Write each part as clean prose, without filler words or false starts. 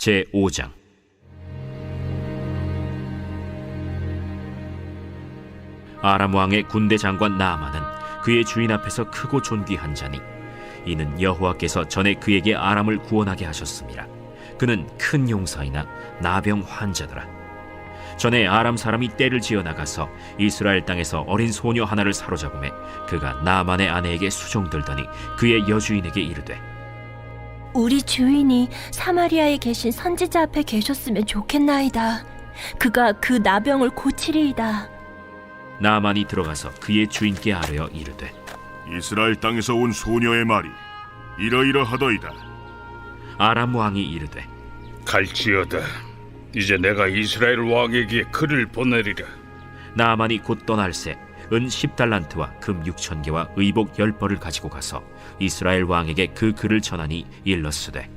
제5장. 아람 왕의 군대 장관 나아만은 그의 주인 앞에서 크고 존귀한 자니 이는 여호와께서 전에 그에게 아람을 구원하게 하셨습니다. 그는 큰 용사이나 나병 환자더라. 전에 아람 사람이 떼를 지어 나가서 이스라엘 땅에서 어린 소녀 하나를 사로잡음에 그가 나아만의 아내에게 수종들더니 그의 여주인에게 이르되, 우리 주인이 사마리아에 계신 선지자 앞에 계셨으면 좋겠나이다. 그가 그 나병을 고치리이다. 나아만이 들어가서 그의 주인께 아뢰어 이르되, 이스라엘 땅에서 온 소녀의 말이 이러이러하더이다. 아람 왕이 이르되, 갈지어다. 이제 내가 이스라엘 왕에게 글을 보내리라. 나아만이 곧 떠날새 은 10달란트와 금 6,000개와 의복 10벌을 가지고 가서 이스라엘 왕에게 그 글을 전하니 일렀으되,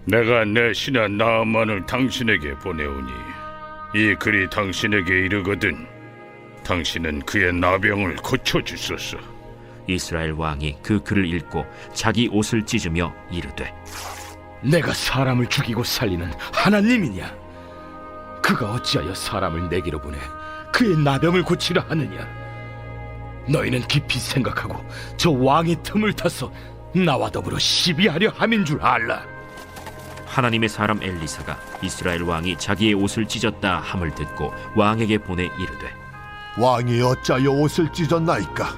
내가 내 신하 나아만을 당신에게 보내오니 이 글이 당신에게 이르거든 당신은 그의 나병을 고쳐주소서. 이스라엘 왕이 그 글을 읽고 자기 옷을 찢으며 이르되, 내가 사람을 죽이고 살리는 하나님이냐? 그가 어찌하여 사람을 내게로 보내 그의 나병을 고치려 하느냐? 너희는 깊이 생각하고 저 왕의 틈을 타서 나와 더불어 시비하려 함인 줄 알라. 하나님의 사람 엘리사가 이스라엘 왕이 자기의 옷을 찢었다 함을 듣고 왕에게 보내 이르되, 왕이 어찌하여 옷을 찢었나이까?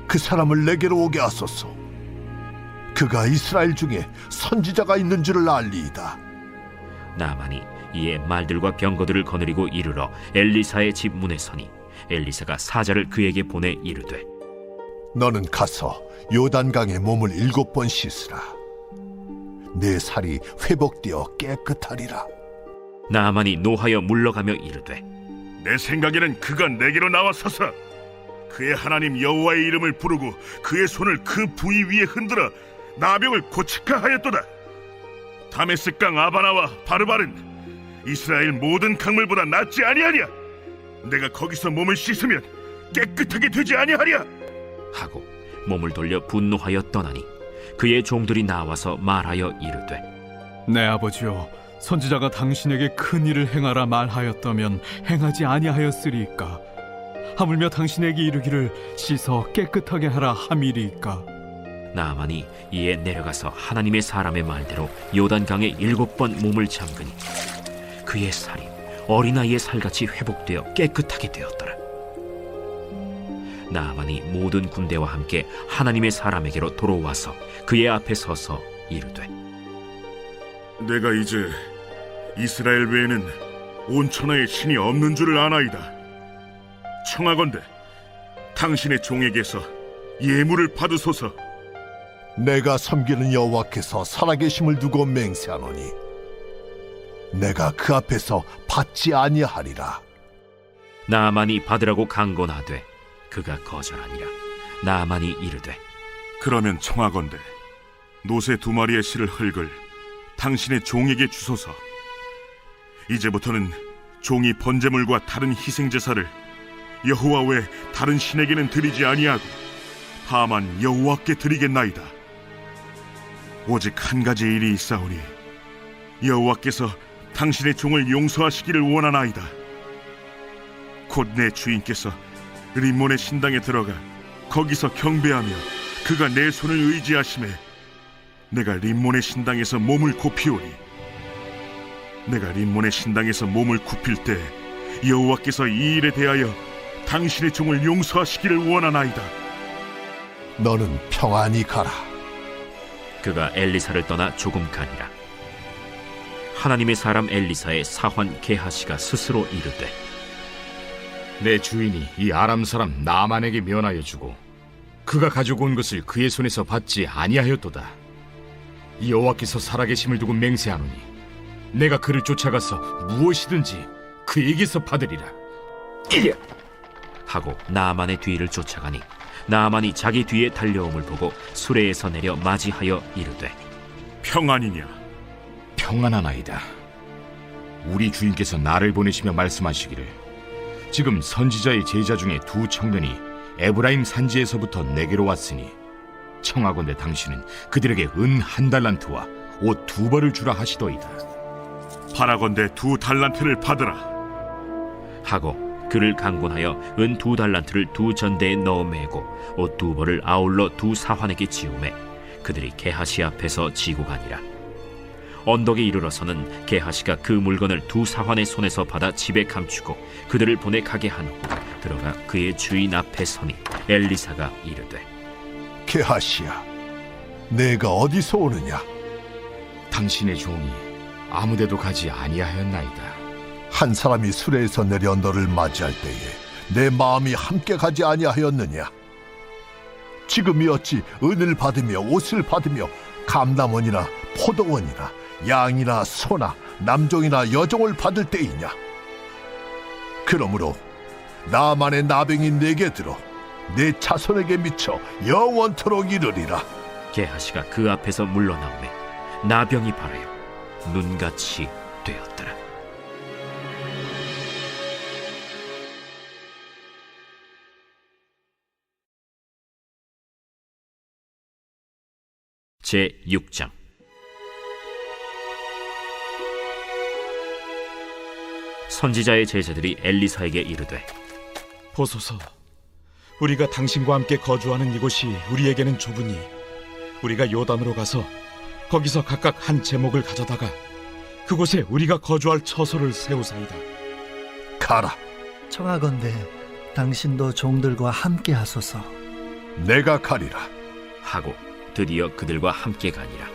그 사람을 내게로 오게 하소서. 그가 이스라엘 중에 선지자가 있는 줄을 알리이다. 나아만이 이에 말들과 병거들을 거느리고 이르러 엘리사의 집 문에 서니 엘리사가 사자를 그에게 보내 이르되, 너는 가서 요단강에 몸을 7번 씻으라. 내 살이 회복되어 깨끗하리라. 나아만이 노하여 물러가며 이르되, 내 생각에는 그가 내게로 나와서서 그의 하나님 여호와의 이름을 부르고 그의 손을 그 부위 위에 흔들어 나병을 고치카 하였도다. 다메섹강 아바나와 바르발은 이스라엘 모든 강물보다 낫지 아니하랴. 내가 거기서 몸을 씻으면 깨끗하게 되지 아니하랴 하고 몸을 돌려 분노하여 떠나니 그의 종들이 나와서 말하여 이르되, 내 아버지여, 선지자가 당신에게 큰 일을 행하라 말하였다면 행하지 아니하였으리이까? 하물며 당신에게 이르기를 씻어 깨끗하게 하라 함이리이까? 나아만이 이에 내려가서 하나님의 사람의 말대로 요단강에 7번 몸을 잠그니 그의 살이 어린아이의 살같이 회복되어 깨끗하게 되었더라. 나아만이 모든 군대와 함께 하나님의 사람에게로 돌아와서 그의 앞에 서서 이르되, 내가 이제 이스라엘 외에는 온 천하에 신이 없는 줄을 아나이다. 청하건대 당신의 종에게서 예물을 받으소서. 내가 섬기는 여호와께서 살아계심을 두고 맹세하노니 내가 그 앞에서 받지 아니하리라. 나아만이 받으라고 강권하되 그가 거절하니라. 나아만이 이르되, 그러면 청하건대 노새 2마리의 실을 흙을 당신의 종에게 주소서. 이제부터는 종이 번제물과 다른 희생제사를 여호와 외 다른 신에게는 드리지 아니하고 다만 여호와께 드리겠나이다. 오직 한 가지 일이 있사오니 여호와께서 당신의 종을 용서하시기를 원하나이다. 곧 내 주인께서 림몬의 신당에 들어가 거기서 경배하며 그가 내 손을 의지하심에 내가 림몬의 신당에서 몸을 굽히오니 내가 림몬의 신당에서 몸을 굽힐 때 여호와께서 이 일에 대하여 당신의 종을 용서하시기를 원하나이다. 너는 평안히 가라. 그가 엘리사를 떠나 조금 가니라. 하나님의 사람 엘리사의 사환 게하시가 스스로 이르되, 내 주인이 이 아람 사람 나아만에게 면하여 주고 그가 가지고 온 것을 그의 손에서 받지 아니하였도다. 이 여호와께서 살아계심을 두고 맹세하노니 내가 그를 쫓아가서 무엇이든지 그에게서 받으리라. 하고 나아만의 뒤를 쫓아가니 나아만이 자기 뒤에 달려옴을 보고 수레에서 내려 맞이하여 이르되, 평안이냐? 평안하나이다. 우리 주인께서 나를 보내시며 말씀하시기를 지금 선지자의 제자 중에 2 청년이 에브라임 산지에서부터 내게로 왔으니 청하건대 당신은 그들에게 은 1달란트와 옷 2벌을 주라 하시더이다. 바라건대 2달란트를 받으라. 하고 그를 강권하여 은 2달란트를 2전대에 넣어 매고 옷 2벌을 아울러 2사환에게 지우매 그들이 게하시 앞에서 지고 가니라. 언덕에 이르러서는 게하시가 그 물건을 2사환의 손에서 받아 집에 감추고 그들을 보내 가게 한 후 들어가 그의 주인 앞에 서니 엘리사가 이르되 게하시야, 내가 어디서 오느냐? 당신의 종이 아무데도 가지 아니하였나이다. 한 사람이 수레에서 내려 너를 맞이할 때에 내 마음이 함께 가지 아니하였느냐? 지금이 어찌 은을 받으며 옷을 받으며 감남원이나 포도원이나 양이나 소나 남종이나 여종을 받을 때이냐? 그러므로 나만의 나병이 내게 들어 내 자손에게 미쳐 영원토록 이르리라. 게하시가 그 앞에서 물러나오매 나병이 발하여 눈같이 되었더라. 제 6장. 선지자의 제자들이 엘리사에게 이르되 보소서, 우리가 당신과 함께 거주하는 이곳이 우리에게는 좁으니 우리가 요단으로 가서 거기서 각각 한 제목을 가져다가 그곳에 우리가 거주할 처소를 세우사이다. 가라. 청하건대 당신도 종들과 함께 하소서. 내가 가리라. 하고 드디어 그들과 함께 가니라.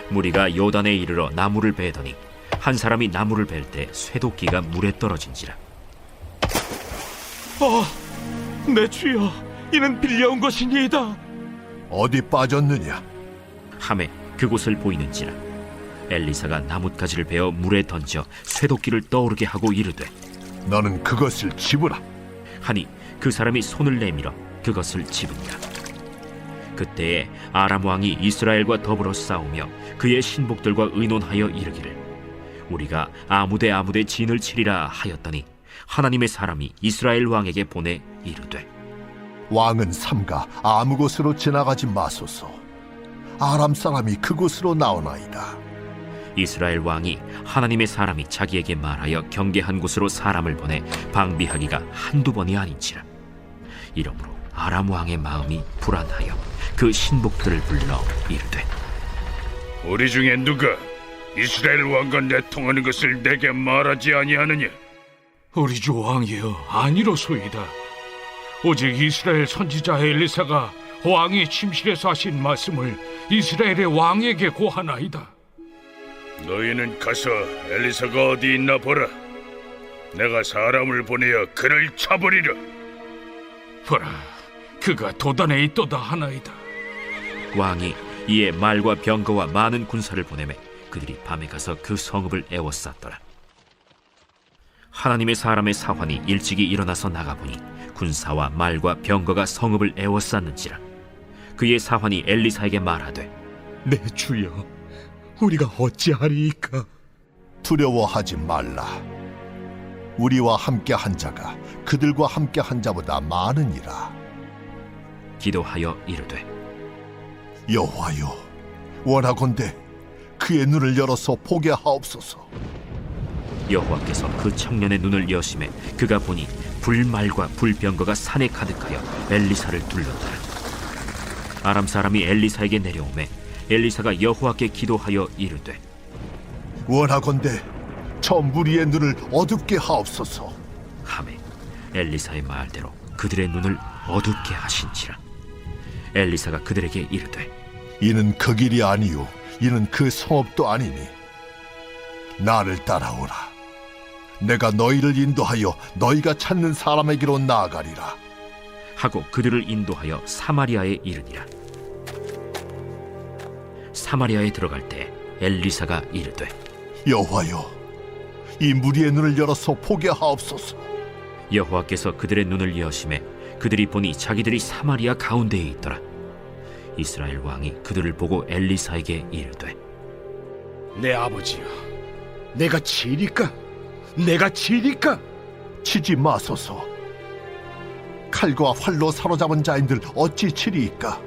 무리가 요단에 이르러 나무를 베더니 한 사람이 나무를 벨 때 쇠도끼가 물에 떨어진지라. 내 주여, 이는 빌려온 것이니이다. 어디 빠졌느냐? 함에 그곳을 보이는지라. 엘리사가 나뭇가지를 베어 물에 던져 쇠도끼를 떠오르게 하고 이르되 너는 그것을 집으라. 하니 그 사람이 손을 내밀어 그것을 집으니라. 그때에 아람 왕이 이스라엘과 더불어 싸우며 그의 신복들과 의논하여 이르기를 우리가 아무데 진을 치리라 하였더니 하나님의 사람이 이스라엘 왕에게 보내 이르되 왕은 삼가 아무 곳으로 지나가지 마소서. 아람 사람이 그곳으로 나오나이다. 이스라엘 왕이 하나님의 사람이 자기에게 말하여 경계한 곳으로 사람을 보내 방비하기가 한두 번이 아닌지라. 이러므로 아람 왕의 마음이 불안하여 그 신복들을 불러 이르되 우리 중에 누가 이스라엘 왕과 내통하는 것을 내게 말하지 아니하느냐? 우리 주 왕이여, 아니로소이다. 오직 이스라엘 선지자 엘리사가 왕의 침실에서 하신 말씀을 이스라엘의 왕에게 고하나이다. 너희는 가서 엘리사가 어디 있나 보라. 내가 사람을 보내어 그를 잡으리라. 보라, 그가 도단에 있도다 하나이다. 왕이 이에 말과 병거와 많은 군사를 보내매 그들이 밤에 가서 그 성읍을 에워쌌더라. 하나님의 사람의 사환이 일찍이 일어나서 나가보니 군사와 말과 병거가 성읍을 에워쌌는지라. 그의 사환이 엘리사에게 말하되 내 주여, 우리가 어찌하리이까? 두려워하지 말라. 우리와 함께 한 자가 그들과 함께 한 자보다 많으니라. 기도하여 이르되 여호와여, 원하건대 그의 눈을 열어서 보게 하옵소서. 여호와께서 그 청년의 눈을 여심해 그가 보니 불말과 불병거가 산에 가득하여 엘리사를 둘렀더라. 아람 사람이 엘리사에게 내려오매 엘리사가 여호와께 기도하여 이르되 원하건대 저 무리의 눈을 어둡게 하옵소서. 하매 엘리사의 말대로 그들의 눈을 어둡게 하신지라. 엘리사가 그들에게 이르되 이는 그 길이 아니요 이는 그 성읍도 아니니 나를 따라오라. 내가 너희를 인도하여 너희가 찾는 사람에게로 나아가리라. 하고 그들을 인도하여 사마리아에 이르니라. 사마리아에 들어갈 때 엘리사가 이르되 여호와여, 이 무리의 눈을 열어서 보게 하옵소서. 여호와께서 그들의 눈을 여심해 그들이 보니 자기들이 사마리아 가운데에 있더라. 이스라엘 왕이 그들을 보고 엘리사에게 이르되 내 아버지여, 내가 치리까? 내가 치리까? 치지 마소서. 칼과 활로 사로잡은 자인들 어찌 치리이까?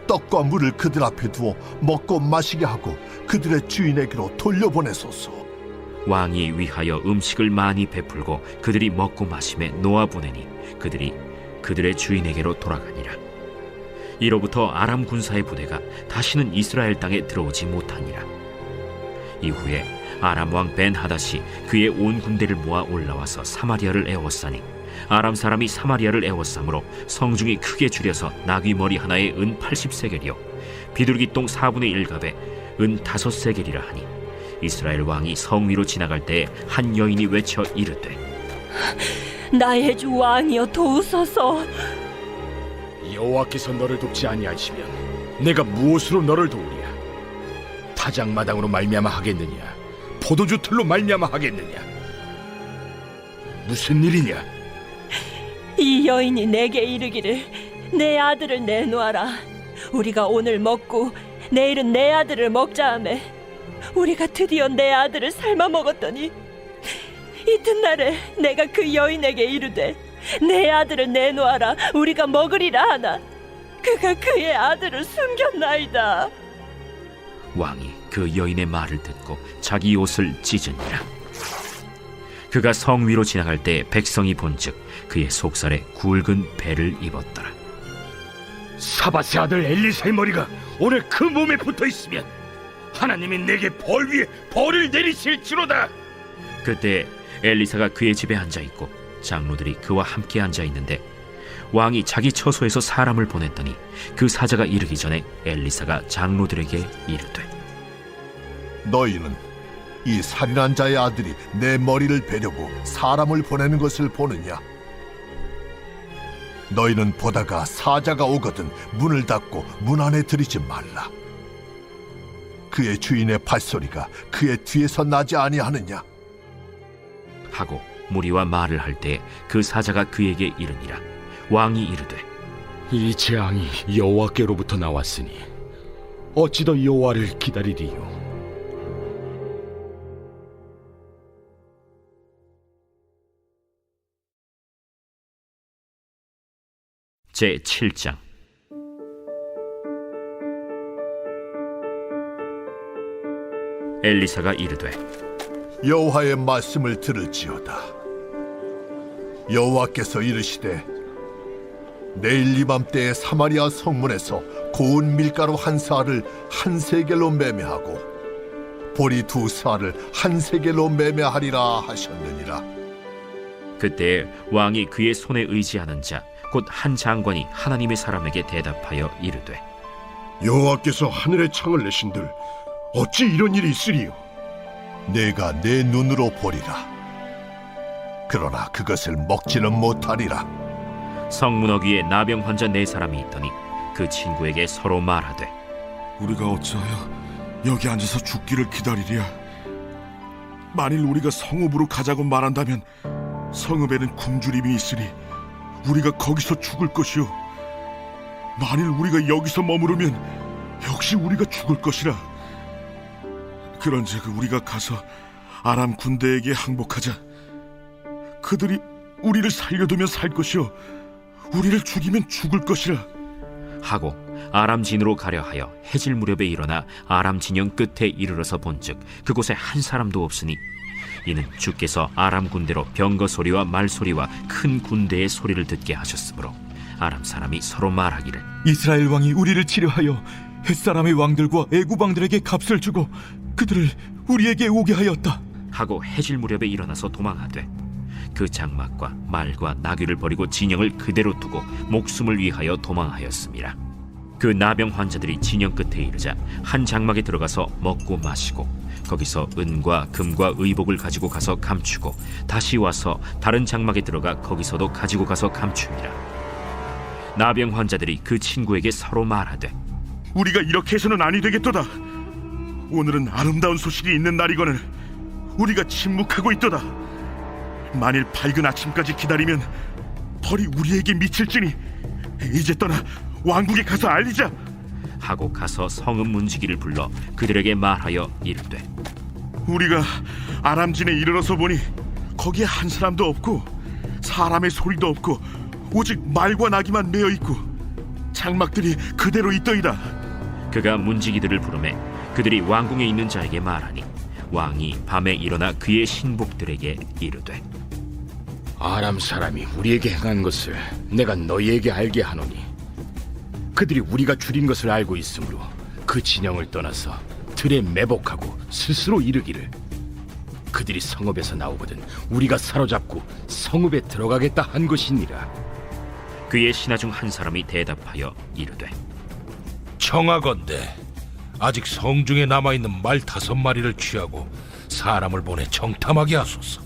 떡과 물을 그들 앞에 두어 먹고 마시게 하고 그들의 주인에게로 돌려보내소서. 왕이 위하여 음식을 많이 베풀고 그들이 먹고 마심에 놓아보내니 그들이 그들의 주인에게로 돌아가니라. 이로부터 아람 군사의 부대가 다시는 이스라엘 땅에 들어오지 못하니라. 이후에 아람 왕 벤하닷이 그의 온 군대를 모아 올라와서 사마리아를 에워싸니 아람 사람이 사마리아를 에워싸므로 성중이 크게 줄여서 나귀 머리 하나에 은 80세겔이요 비둘기 똥 4분의 1갑에 은 5세겔이라 하니 이스라엘 왕이 성 위로 지나갈 때에 한 여인이 외쳐 이르되 나의 주 왕이여 도우소서. 여호와께서 너를 돕지 아니하시면 내가 무엇으로 너를 도우랴? 타작마당으로 말미암아 하겠느냐? 포도주 틀로 말미암아 하겠느냐? 무슨 일이냐? 이 여인이 내게 이르기를 내 아들을 내놓아라. 우리가 오늘 먹고 내일은 내 아들을 먹자 하매 우리가 드디어 내 아들을 삶아 먹었더니 이튿날에 내가 그 여인에게 이르되 내 아들을 내놓아라 우리가 먹으리라 하나 그가 그의 아들을 숨겼나이다. 왕이 그 여인의 말을 듣고 자기 옷을 찢으니라. 그가 성 위로 지나갈 때 백성이 본즉 그의 속살에 굵은 배를 입었더라. 사밧의 아들 엘리사의 머리가 오늘 그 몸에 붙어 있으면 하나님이 내게 벌 위에 벌을 내리실지로다. 그때 엘리사가 그의 집에 앉아 있고 장로들이 그와 함께 앉아 있는데 왕이 자기 처소에서 사람을 보냈더니 그 사자가 이르기 전에 엘리사가 장로들에게 이르되 너희는 이 살인한 자의 아들이 내 머리를 베려고 사람을 보내는 것을 보느냐? 너희는 보다가 사자가 오거든 문을 닫고 문 안에 들이지 말라. 그의 주인의 발소리가 그의 뒤에서 나지 아니하느냐? 하고 무리와 말을 할 때 그 사자가 그에게 이르니라. 왕이 이르되 이 재앙이 여호와께로부터 나왔으니 어찌 더 여호와를 기다리리요? 제7장. 엘리사가 이르되 여호와의 말씀을 들을지어다. 여호와께서 이르시되 내일 이맘때에 사마리아 성문에서 고운 밀가루 한 사를 한 세겔로 매매하고 보리 두 사를 한 세겔로 매매하리라 하셨느니라. 그때 왕이 그의 손에 의지하는 자 곧 한 장관이 하나님의 사람에게 대답하여 이르되 여호와께서 하늘의 창을 내신들 어찌 이런 일이 있으리요? 내가 내 눈으로 보리라. 그러나 그것을 먹지는 못하리라. 성문 어귀에 나병 환자 4사람이 있더니 그 친구에게 서로 말하되 우리가 어찌하여 여기 앉아서 죽기를 기다리랴? 만일 우리가 성읍으로 가자고 말한다면 성읍에는 굶주림이 있으니 우리가 거기서 죽을 것이요 만일 우리가 여기서 머무르면 역시 우리가 죽을 것이라. 그런즉 우리가 가서 아람 군대에게 항복하자. 그들이 우리를 살려두면 살 것이요 우리를 죽이면 죽을 것이라. 하고 아람 진으로 가려 하여 해질 무렵에 일어나 아람 진영 끝에 이르러서 본즉 그곳에 한 사람도 없으니 이는 주께서 아람 군대로 병거 소리와 말 소리와 큰 군대의 소리를 듣게 하셨으므로 아람 사람이 서로 말하기를 이스라엘 왕이 우리를 치려하여 햇사람의 왕들과 애굽 왕들에게 값을 주고 그들을 우리에게 오게 하였다 하고 해질 무렵에 일어나서 도망하되 그 장막과 말과 나귀를 버리고 진영을 그대로 두고 목숨을 위하여 도망하였습니다. 그 나병 환자들이 진영 끝에 이르자 한 장막에 들어가서 먹고 마시고 거기서 은과 금과 의복을 가지고 가서 감추고 다시 와서 다른 장막에 들어가 거기서도 가지고 가서 감춥니다. 나병 환자들이 그 친구에게 서로 말하되 우리가 이렇게 해서는 아니 되겠도다. 오늘은 아름다운 소식이 있는 날이거늘 우리가 침묵하고 있도다. 만일 밝은 아침까지 기다리면 벌이 우리에게 미칠지니 이제 떠나 왕국에 가서 알리자. 하고 가서 성읍 문지기를 불러 그들에게 말하여 이르되 우리가 아람진에 이르러서 보니 거기에 한 사람도 없고 사람의 소리도 없고 오직 말과 나귀만 메어 있고 장막들이 그대로 있더이다. 그가 문지기들을 부르매 그들이 왕궁에 있는 자에게 말하니 왕이 밤에 일어나 그의 신복들에게 이르되 아람 사람이 우리에게 행한 것을 내가 너희에게 알게 하노니 그들이 우리가 줄인 것을 알고 있으므로 그 진영을 떠나서 들에 매복하고 스스로 이르기를 그들이 성읍에서 나오거든 우리가 사로잡고 성읍에 들어가겠다 한 것이니라. 그의 신하 중 한 사람이 대답하여 이르되 청하건대 아직 성중에 남아있는 말 5마리를 취하고 사람을 보내 정탐하게 하소서.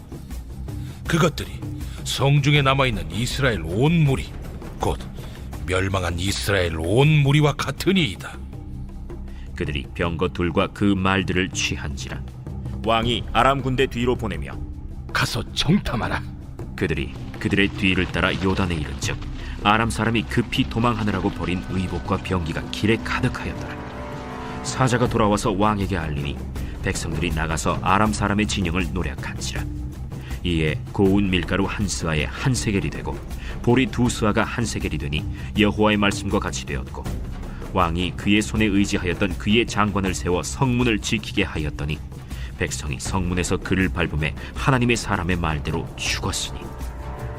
그것들이 성중에 남아있는 이스라엘 온 무리 곧 멸망한 이스라엘 온 무리와 같으니이다. 그들이 병거 둘과 그 말들을 취한지라. 왕이 아람 군대 뒤로 보내며 가서 정탐하라. 그들이 그들의 뒤를 따라 요단에 이른즉 아람 사람이 급히 도망하느라고 버린 의복과 병기가 길에 가득하였더라. 사자가 돌아와서 왕에게 알리니 백성들이 나가서 아람 사람의 진영을 노략한지라. 이에 고운 밀가루 한 스아에 한 세겔이 되고 보리 2스아가 한 세겔이 되니 여호와의 말씀과 같이 되었고 왕이 그의 손에 의지하였던 그의 장관을 세워 성문을 지키게 하였더니 백성이 성문에서 그를 밟음에 하나님의 사람의 말대로 죽었으니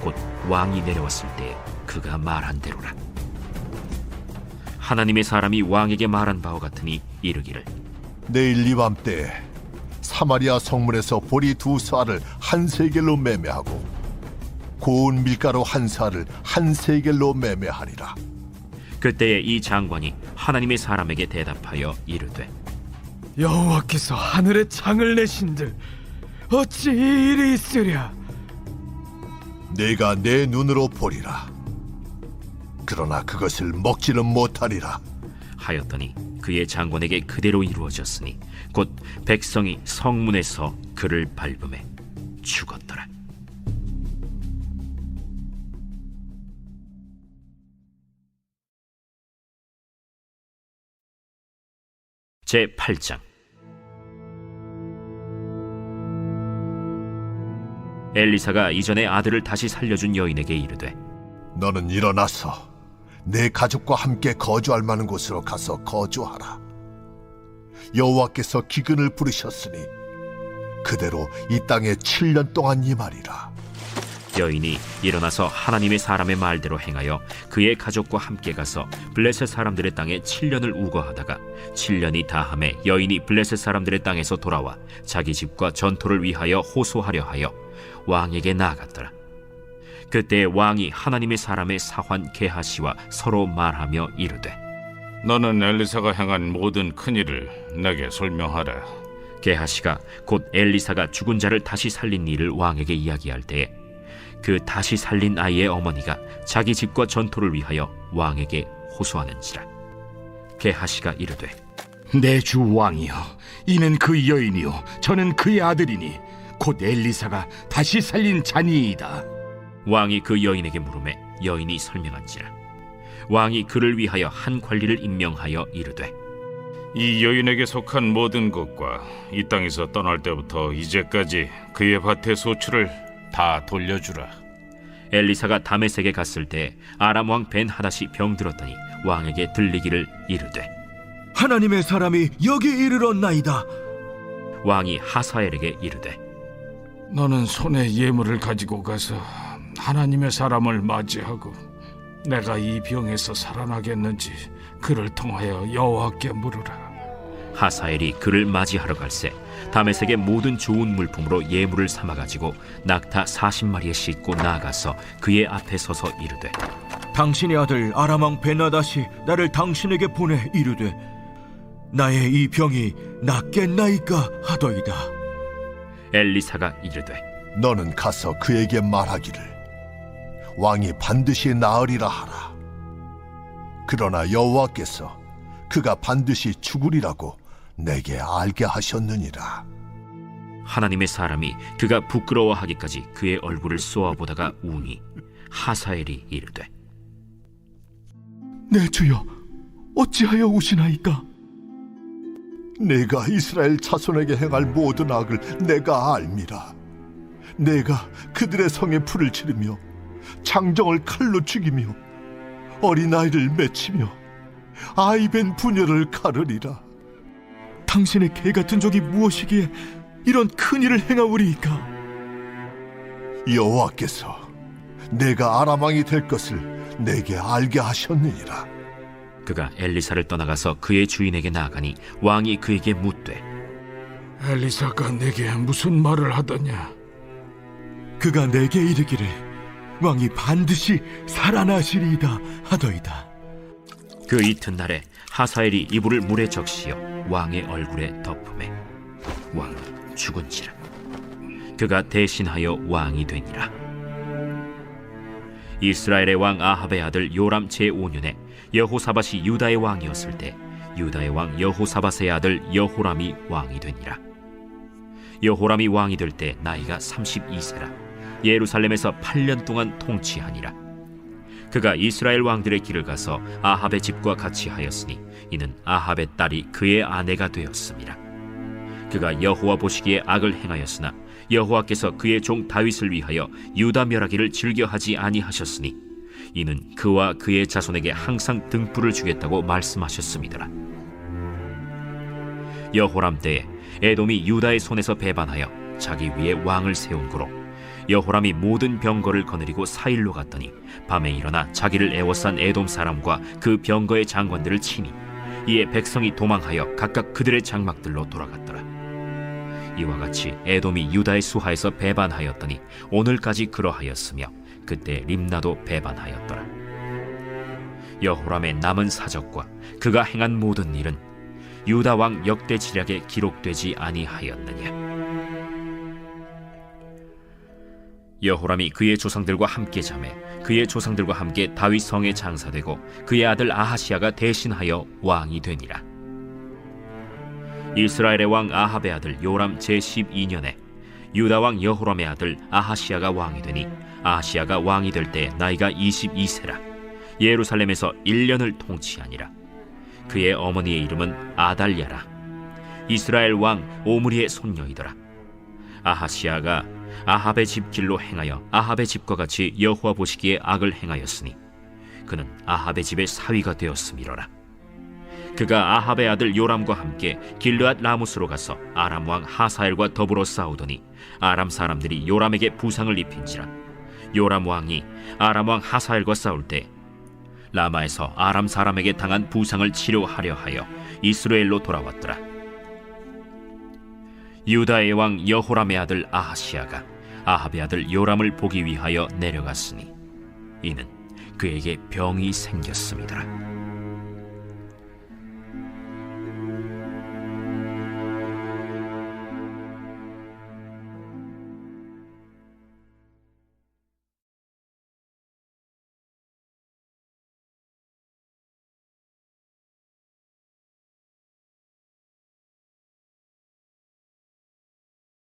곧 왕이 내려왔을 때 그가 말한 대로라. 하나님의 사람이 왕에게 말한 바와 같으니 이르기를 내일 이밤때 사마리아 성문에서 보리 2스아를 한 세겔로 매매하고 고운 밀가루 한 스아를 한 세겔로 매매하리라. 그때에 이 장관이 하나님의 사람에게 대답하여 이르되 여호와께서 하늘에 창을 내신들 어찌 이 일이 있으랴. 내가 내 눈으로 보리라. 그러나 그것을 먹지는 못하리라 하였더니 그의 장관에게 그대로 이루어졌으니 곧 백성이 성문에서 그를 밟음에 죽었더라. 제8장. 엘리사가 이전에 아들을 다시 살려준 여인에게 이르되 너는 일어나서 내 가족과 함께 거주할 만한 곳으로 가서 거주하라. 여호와께서 기근을 부르셨으니 그대로 이 땅에 7년 동안 임하리라. 여인이 일어나서 하나님의 사람의 말대로 행하여 그의 가족과 함께 가서 블레셋 사람들의 땅에 7년을 우거하다가 7년이 다함에 여인이 블레셋 사람들의 땅에서 돌아와 자기 집과 전토를 위하여 호소하려 하여 왕에게 나아갔더라. 그때 왕이 하나님의 사람의 사환 게하시와 서로 말하며 이르되 너는 엘리사가 행한 모든 큰일을 내게 설명하라. 게하시가 곧 엘리사가 죽은 자를 다시 살린 일을 왕에게 이야기할 때에 그 다시 살린 아이의 어머니가 자기 집과 전토를 위하여 왕에게 호소하는지라. 게하시가 이르되 내 주 왕이여, 이는 그 여인이요 저는 그의 아들이니 곧 엘리사가 다시 살린 자니이다. 왕이 그 여인에게 물으매 여인이 설명한지라. 왕이 그를 위하여 한 관리를 임명하여 이르되 이 여인에게 속한 모든 것과 이 땅에서 떠날 때부터 이제까지 그의 밭의 소출을 다 돌려주라. 엘리사가 다메섹에 갔을 때 아람 왕 벤하닷이 병들었더니 왕에게 들리기를 이르되 하나님의 사람이 여기 이르렀나이다. 왕이 하사엘에게 이르되 너는 손에 예물을 가지고 가서 하나님의 사람을 맞이하고 내가 이 병에서 살아나겠는지 그를 통하여 여호와께 물으라. 하사엘이 그를 맞이하러 갈새 다메섹의 모든 좋은 물품으로 예물을 삼아가지고 낙타 40마리에 싣고 나아가서 그의 앞에 서서 이르되 당신의 아들 아람 왕 벤하닷이 나를 당신에게 보내 이르되 나의 이 병이 낫겠나이까 하더이다. 엘리사가 이르되 너는 가서 그에게 말하기를 왕이 반드시 나으리라 하라. 그러나 여호와께서 그가 반드시 죽으리라고 내게 알게 하셨느니라. 하나님의 사람이 그가 부끄러워하기까지 그의 얼굴을 쏘아보다가 우니 하사엘이 이르되 내 주여, 어찌하여 우시나이까? 내가 이스라엘 자손에게 행할 모든 악을 내가 알미라. 내가 그들의 성에 불을 지르며 장정을 칼로 죽이며 어린아이를 맺히며 아이벤 부녀를 가르리라. 당신의 개 같은 적이 무엇이기에 이런 큰 일을 행하오리이까? 여호와께서 내가 아람 왕이 될 것을 내게 알게 하셨느니라. 그가 엘리사를 떠나가서 그의 주인에게 나아가니 왕이 그에게 묻되 엘리사가 내게 무슨 말을 하더냐? 그가 내게 이르기를 왕이 반드시 살아나시리이다 하더이다. 그 이튿날에 하사엘이 이불을 물에 적시어 왕의 얼굴에 덮음에 왕은 죽은지라. 그가 대신하여 왕이 되니라. 이스라엘의 왕 아합의 아들 요람 제5년에 여호사밧이 유다의 왕이었을 때 유다의 왕 여호사밧의 아들 여호람이 왕이 되니라. 여호람이 왕이 될 때 나이가 32세라. 예루살렘에서 8년 동안 통치하니라. 그가 이스라엘 왕들의 길을 가서 아합의 집과 같이 하였으니 이는 아합의 딸이 그의 아내가 되었습니다. 그가 여호와 보시기에 악을 행하였으나 여호와께서 그의 종 다윗을 위하여 유다 멸하기를 즐겨하지 아니하셨으니 이는 그와 그의 자손에게 항상 등불을 주겠다고 말씀하셨음이더라. 여호람 때에 에돔이 유다의 손에서 배반하여 자기 위에 왕을 세운 고로 여호람이 모든 병거를 거느리고 사일로 갔더니 밤에 일어나 자기를 애워싼 에돔 사람과 그 병거의 장관들을 치니 이에 백성이 도망하여 각각 그들의 장막들로 돌아갔더라. 이와 같이 에돔이 유다의 수하에서 배반하였더니 오늘까지 그러하였으며 그때 림나도 배반하였더라. 여호람의 남은 사적과 그가 행한 모든 일은 유다 왕 역대지략에 기록되지 아니하였느냐. 여호람이 그의 조상들과 함께 자매 그의 조상들과 함께 다윗 성에 장사되고 그의 아들 아하시야가 대신하여 왕이 되니라. 이스라엘의 왕 아합의 아들 요람 제12년에 유다 왕 여호람의 아들 아하시야가 왕이 되니 아하시야가 왕이 될 때 나이가 22세라. 예루살렘에서 1년을 통치하니라. 그의 어머니의 이름은 아달랴라. 이스라엘 왕 오므리의 손녀이더라. 아하시야가 아합의 집 길로 행하여 아합의 집과 같이 여호와 보시기에 악을 행하였으니 그는 아합의 집의 사위가 되었음이로라. 그가 아합의 아들 요람과 함께 길르앗 라무스로 가서 아람 왕 하사엘과 더불어 싸우더니 아람 사람들이 요람에게 부상을 입힌지라. 요람 왕이 아람 왕 하사엘과 싸울 때 라마에서 아람 사람에게 당한 부상을 치료하려 하여 이스라엘로 돌아왔더라. 유다의 왕 여호람의 아들 아하시야가 아합의 아들 요람을 보기 위하여 내려갔으니 이는 그에게 병이 생겼음이더라.